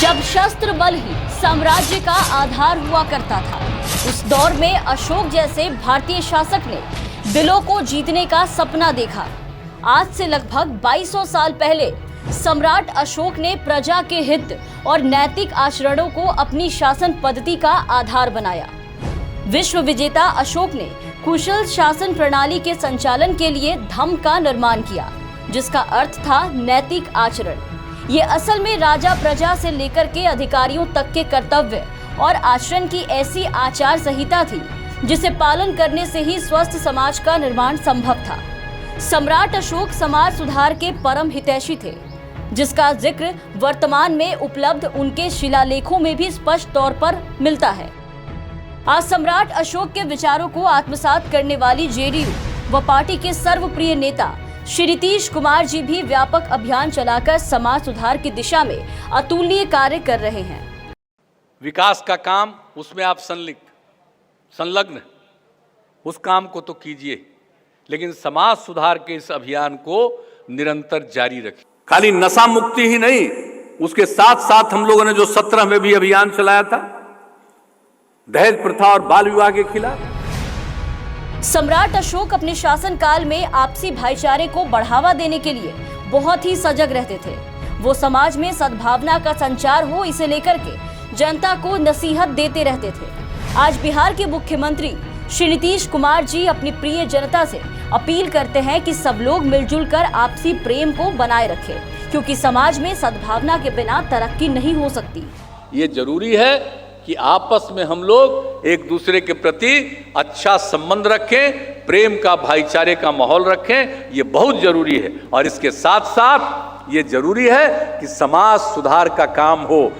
जब शस्त्र बल ही साम्राज्य का आधार हुआ करता था, उस दौर में अशोक जैसे भारतीय शासक ने दिलों को जीतने का सपना देखा। आज से लगभग 2200 साल पहले सम्राट अशोक ने प्रजा के हित और नैतिक आचरणों को अपनी शासन पद्धति का आधार बनाया। विश्व विजेता अशोक ने कुशल शासन प्रणाली के संचालन के लिए धम्म का निर्माण किया, जिसका अर्थ था नैतिक आचरण। ये असल में राजा प्रजा से लेकर के अधिकारियों तक के कर्तव्य और आचरण की ऐसी आचार संहिता थी जिसे पालन करने से ही स्वस्थ समाज का निर्माण संभव था। सम्राट अशोक समाज सुधार के परम हितैषी थे, जिसका जिक्र वर्तमान में उपलब्ध उनके शिलालेखों में भी स्पष्ट तौर पर मिलता है। आज सम्राट अशोक के विचारों को आत्मसात करने वाली जेडीयू व पार्टी के सर्वप्रिय नेता श्री नीतीश कुमार जी भी व्यापक अभियान चलाकर समाज सुधार की दिशा में अतुलनीय कार्य कर रहे हैं। विकास का काम, उसमें आप संलग्न उस काम को तो कीजिए, लेकिन समाज सुधार के इस अभियान को निरंतर जारी रखिए। खाली नशा मुक्ति ही नहीं, उसके साथ साथ हम लोगों ने जो 17 में भी अभियान चलाया था दहेज प्रथा और बाल विवाह के खिलाफ। सम्राट अशोक अपने शासनकाल में आपसी भाईचारे को बढ़ावा देने के लिए बहुत ही सजग रहते थे। वो समाज में सद्भावना का संचार हो, इसे लेकर के जनता को नसीहत देते रहते थे। आज बिहार के मुख्यमंत्री श्री नीतीश कुमार जी अपनी प्रिय जनता से अपील करते हैं कि सब लोग मिलजुल कर आपसी प्रेम को बनाए रखें, क्योंकि समाज में सद्भावना के बिना तरक्की नहीं हो सकती। ये जरूरी है कि आपस में हम लोग एक दूसरे के प्रति अच्छा संबंध रखें, प्रेम का, भाईचारे का माहौल रखें। ये बहुत जरूरी है और इसके साथ साथ ये जरूरी है कि समाज सुधार का काम हो।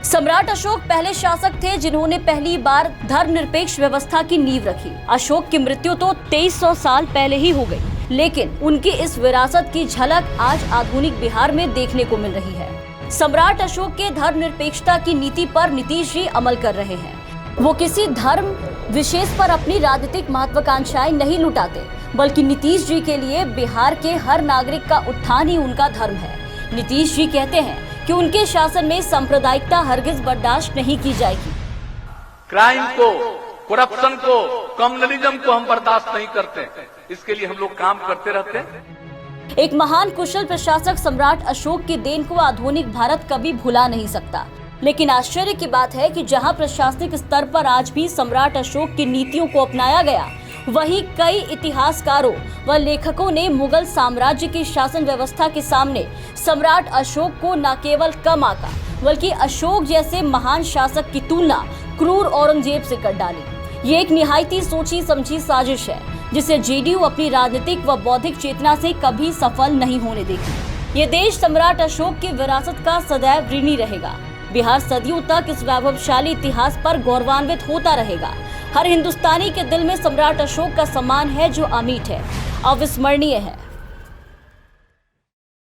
सम्राट अशोक पहले शासक थे जिन्होंने पहली बार धर्मनिरपेक्ष व्यवस्था की नींव रखी। अशोक की मृत्यु तो 2300 साल पहले ही हो गई, लेकिन उनकी इस विरासत की झलक आज आधुनिक बिहार में देखने को मिल रही है। सम्राट अशोक के धर्मनिरपेक्षता की नीति पर नीतीश जी अमल कर रहे हैं। वो किसी धर्म विशेष पर अपनी राजनीतिक महत्वाकांक्षाएं नहीं लुटाते, बल्कि नीतीश जी के लिए बिहार के हर नागरिक का उत्थान ही उनका धर्म है। नीतीश जी कहते हैं कि उनके शासन में सांप्रदायिकता हरगिज बर्दाश्त नहीं की जाएगी। क्राइम को, करप्शन को, कम्युनलिज्म को हम बर्दाश्त नहीं करते। इसके लिए हम लोग काम करते रहते हैं। एक महान कुशल प्रशासक सम्राट अशोक की देन को आधुनिक भारत कभी भुला नहीं सकता। लेकिन आश्चर्य की बात है कि जहां प्रशासनिक स्तर पर आज भी सम्राट अशोक की नीतियों को अपनाया गया, वहीं कई इतिहासकारों व लेखकों ने मुगल साम्राज्य की शासन व्यवस्था के सामने सम्राट अशोक को न केवल कम आंका, बल्कि अशोक जैसे महान शासक की तुलना क्रूर औरंगजेब से कर डाली। ये एक निहायती सोची समझी साजिश है, जिसे जेडीयू अपनी राजनीतिक व बौद्धिक चेतना से कभी सफल नहीं होने देगी। ये देश सम्राट अशोक की विरासत का सदैव ऋणी रहेगा। बिहार सदियों तक इस वैभवशाली इतिहास पर गौरवान्वित होता रहेगा। हर हिंदुस्तानी के दिल में सम्राट अशोक का सम्मान है, जो अमिट है, अविस्मरणीय है।